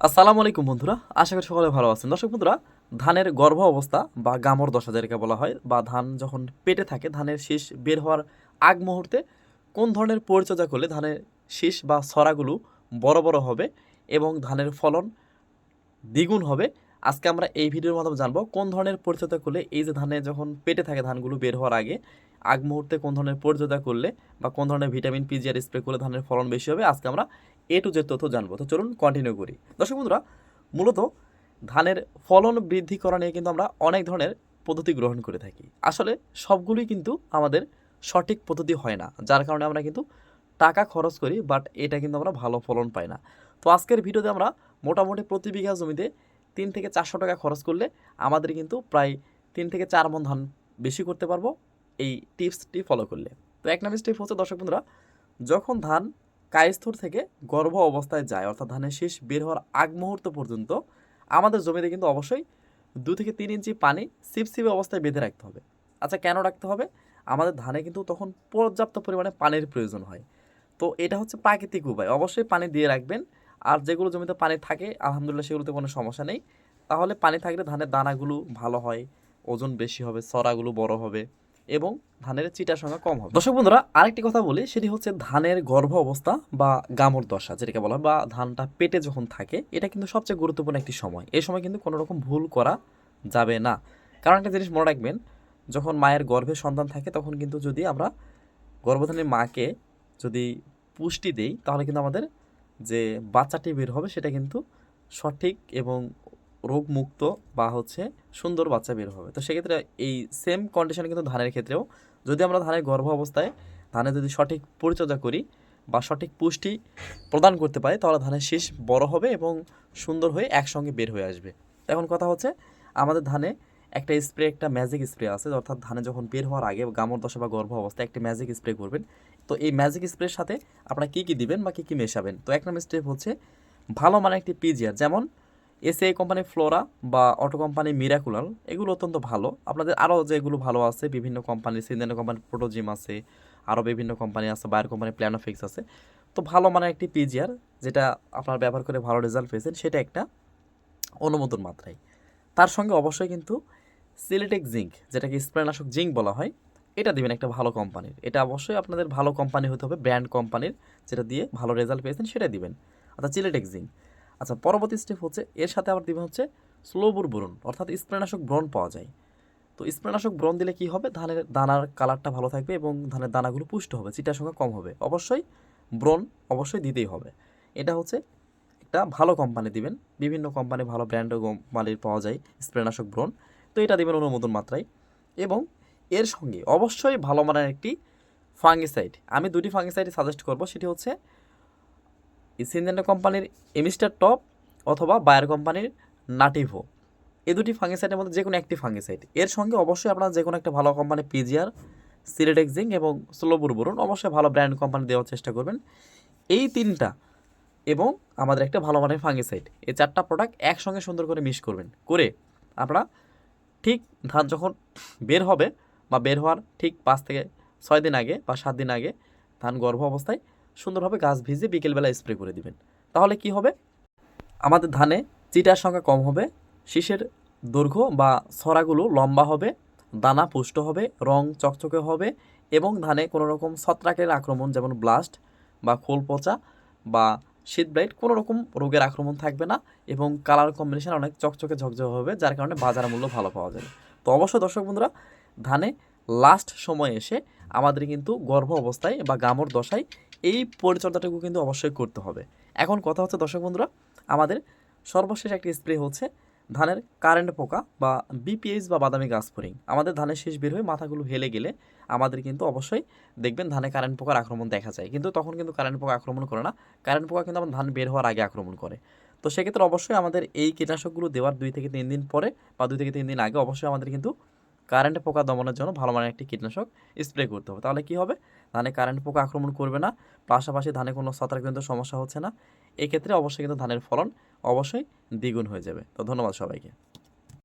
আসসালামু আলাইকুম বন্ধুরা, আশা করি সকলে ভালো আছেন। দর্শক বন্ধুরা, ধানের গর্ভ অবস্থা বা গামর দশা যেটাকে বলা হয়, বা ধান যখন পেটে থাকে, ধানের শীষ বের হওয়ার আগ মুহূর্তে কোন ধরনের পরিচর্যা করলে ধানের শীষ বা ছড়াগুলো বড় বড় হবে এবং ধানের ফলন দ্বিগুণ হবে, আজকে আমরা এই ভিডিওর মাধ্যমে জানবো কোন ধরনের পরিচর্যা করলে এই যে ধানে যখন পেটে থাকে ধানগুলো বের হওয়ার আগে আগ মুহূর্তে কোন ধরনের পরিচর্যা করলে বা কোন ধরনের ভিটামিন পিজিআর স্প্রে করলে ধানের ফলন বেশি হবে, আজকে আমরা টু জেড তথ্য জানবো। তো চলুন কন্টিনিউ করি। দর্শক বন্ধুরা, মূলত ধানের ফলন বৃদ্ধি করা নিয়ে কিন্তু আমরা অনেক ধরনের পদ্ধতি গ্রহণ করে থাকি। আসলে সবগুলোই কিন্তু আমাদের সঠিক পদ্ধতি হয় না, যার কারণে আমরা কিন্তু টাকা খরচ করি, বাট এটা কিন্তু আমরা ভালো ফলন পাই না। তো আজকের ভিডিওতে আমরা মোটামুটি প্রতি বিঘা জমিতে 300 থেকে 400 টাকা খরচ করলে আমাদের কিন্তু প্রায় 3 থেকে 4 মণ ধান বেশি করতে পারবো এই টিপসটি ফলো করলে। তো 1 নম্বর স্টেপ হচ্ছে, দর্শক বন্ধুরা, যখন ধান কায়স্থর থেকে গর্ভ অবস্থায় যায়, অর্থাৎ ধানের শীষ বের হওয়ার আগ মুহূর্ত পর্যন্ত আমাদের জমিতে কিন্তু অবশ্যই 2 থেকে 3 ইঞ্চি পানি সিপসিপে অবস্থায় বেঁধে রাখতে হবে। আচ্ছা, কেন রাখতে হবে? আমাদের ধানে কিন্তু তখন পর্যাপ্ত পরিমাণে পানির প্রয়োজন হয়। তো এটা হচ্ছে প্রাকৃতিক উপায়, অবশ্যই পানি দিয়ে রাখবেন। আর যেগুলো জমিতে পানি থাকে আলহামদুলিল্লাহ সেগুলোতে কোনো সমস্যা নেই। তাহলে পানি থাকলে ধানের দানাগুলো ভালো হয়, ওজন বেশি হবে, ছড়াগুলো বড় হবে এবং ধানের চিটার সংখ্যা কম হবে। দর্শক বন্ধুরা, আরেকটি কথা বলি, সেটি হচ্ছে ধানের গর্ভ অবস্থা বা গামর দশা যেটাকে বলা হয়, বা ধানটা পেটে যখন থাকে, এটা কিন্তু সবচেয়ে গুরুত্বপূর্ণ একটি সময়। এই সময় কিন্তু কোনো রকম ভুল করা যাবে না। কারণ একটা জিনিস মনে রাখবেন, যখন মায়ের গর্ভে সন্তান থাকে তখন কিন্তু যদি আমরা গর্ভধারী মাকে যদি পুষ্টি দেই, তাহলে কিন্তু আমাদের যে বাচ্চাটি বের হবে সেটা কিন্তু সঠিক এবং রোগমুক্ত বা সুন্দর বাচ্চা বের হবে। তো সেক্ষেত্রে এই সেম কন্ডিশন কিন্তু ধানের ক্ষেত্রেও, যদি আমরা ধানের গর্ভ অবস্থায় ধানে যদি সঠিক পরিচর্যা করি বা সঠিক পুষ্টি প্রদান করতে পারি, তাহলে ধানের শীষ বড় হবে এবং সুন্দর হয়ে একসঙ্গে বের হয়ে আসবে। এখন কথা হচ্ছে, আমাদের ধানে একটা স্প্রে, একটা ম্যাজিক স্প্রে আছে, অর্থাৎ ধানে যখন বের হওয়ার আগে গামর দশা বা গর্ভ অবস্থায় একটা ম্যাজিক স্প্রে করবেন। তো এই ম্যাজিক স্প্রের সাথে আপনারা কী কী দিবেন বা কী কী মেশাবেন? তো 1 নম্বর স্টেপ হচ্ছে ভালো মানের একটি পিজিআর, যেমন এসিআই কোম্পানির ফ্লোরা বা অটো কোম্পানি মিরাকুলার, এগুলো অত্যন্ত ভালো। আপনাদের আরও যেগুলো ভালো আছে, বিভিন্ন কোম্পানি, সিনজেনা কোম্পানির প্রোটোজিম আছে, আরও বিভিন্ন কোম্পানি আছে, বায়ার কোম্পানির প্ল্যানোফিক্স আছে। তো ভালো মানের একটি পিজিআর যেটা আপনারা ব্যবহার করে ভালো রেজাল্ট পেয়েছেন, সেটা একটা অনুমোদন মাত্রায়। তার সঙ্গে অবশ্যই কিন্তু সিলেটেক জিঙ্ক, যেটাকে স্প্রেনাশক জিঙ্ক বলা হয়, এটা দিবেন একটা ভালো কোম্পানির। এটা অবশ্যই আপনাদের ভালো কোম্পানি হতে হবে, ব্র্যান্ড কোম্পানির, যেটা দিয়ে ভালো রেজাল্ট পেয়েছেন সেটা দিবেন। অর্থাৎ সিলেটেক জিঙ্ক। আচ্ছা, পরবর্তী স্টেপ হচ্ছে, এর সাথে আবার দিবেন হচ্ছে স্লোবুর বোরন, অর্থাৎ স্প্রেনাশক ব্রণ পাওয়া যায়। তো স্প্রেনাশক ব্রণ দিলে কি হবে? ধানের দানার কালারটা ভালো থাকবে এবং ধানের দানাগুলো পুষ্ট হবে, চিটার সংখ্যা কম হবে। অবশ্যই ব্রণ অবশ্যই দিতেই হবে। এটা হচ্ছে একটা ভালো কোম্পানি দিবেন, বিভিন্ন কোম্পানি ভালো ব্র্যান্ড কোম্পানির পাওয়া যায় স্প্রেনাশক ব্রণ। তো এটা দিবেন অনুমোদন মাত্রায়। এবং এর সঙ্গে অবশ্যই ভালো মানের একটি ফাঙ্গিসাইড, আমি দুটি ফাঙ্গিসাইড সাজেস্ট করব, সেটি হচ্ছে সিনজেন্টা কোম্পানির এমিস্টার টপ অথবা বায়ার কোম্পানির নাটিভো। এই দুটি ফাঙ্গিসাইডের মধ্যে যে কোনো একটি ফাঙ্গিসাইড। এর সঙ্গে অবশ্যই আপনারা যে কোনো একটা ভালো কোম্পানি পিজিআর, সিলেটেক্সিং এবং স্লোবুর বরুন, অবশ্যই ভালো ব্র্যান্ড কোম্পানি দেওয়ার চেষ্টা করবেন। এই তিনটা এবং আমাদের একটা ভালো মানের ফাঙ্গিসাইড, এই 4টা প্রোডাক্ট একসঙ্গে সুন্দর করে মিক্স করবেন। করে আপনারা ঠিক ধান যখন বের হবে বা বের হওয়ার ঠিক 5 থেকে 6 দিন আগে বা 7 দিন আগে ধান গর্ভ অবস্থায় সুন্দরভাবে গাছ ভিজে বিকেলবেলা স্প্রে করে দিবেন। তাহলে কি হবে? আমাদের ধানে চিটার সংখ্যা কম হবে, শীষের দৈর্ঘ্য বা ছড়াগুলো লম্বা হবে, দানা পুষ্ট হবে, রং চকচকে হবে এবং ধানে কোনো রকম ছত্রাকের আক্রমণ, যেমন ব্লাস্ট বা খোল পচা বা শীত ব্লাইট, কোনো রকম রোগের আক্রমণ থাকবে না এবং কালার কম্বিনেশন অনেক চকচকে ঝকঝকে হবে, যার কারণে বাজার মূল্য ভালো পাওয়া যাবে। তো অবশ্যই দর্শক বন্ধুরা, ধানে লাস্ট সময়ে এসে আমাদের কিন্তু গর্ভ অবস্থায় বা গামর দশায় এই পরিচর্যাটুকু কিন্তু অবশ্যই করতে হবে। এখন কথা হচ্ছে দর্শক বন্ধুরা, আমাদের সর্বশেষ একটি স্প্রে হচ্ছে ধানের কারেন্ট পোকা বা বিপিএইচ বা বাদামি গাছফড়িং। আমাদের ধানের শীষ বের হয়ে মাথাগুলো হেলে গেলে আমাদের কিন্তু অবশ্যই দেখবেন ধানে কারেন্ট পোকার আক্রমণ দেখা যায়, কিন্তু তখন কিন্তু কারেন্ট পোকা আক্রমণ করে না। কারেন্ট পোকা কিন্তু আমার ধান বের হওয়ার আগে আক্রমণ করে। তো সেক্ষেত্রে অবশ্যই আমাদের এই কীটনাশকগুলো দেওয়ার 2 থেকে 3 দিন পরে বা 2 থেকে 3 দিন আগে অবশ্যই আমাদের কিন্তু কারেন্ট পোকা দমনের জন্য ভালো মানের একটি কীটনাশক স্প্রে করতে হবে। তাহলে কি হবে? ধানে কারেন্ট পোকা আক্রমণ করবে না, পাশাপাশি ধানে কোনো ছত্রাকজনিত সমস্যা হচ্ছে না। এক্ষেত্রে অবশ্যই কিন্তু ধানের ফলন অবশ্যই দ্বিগুণ হয়ে যাবে। তো ধন্যবাদ সবাইকে।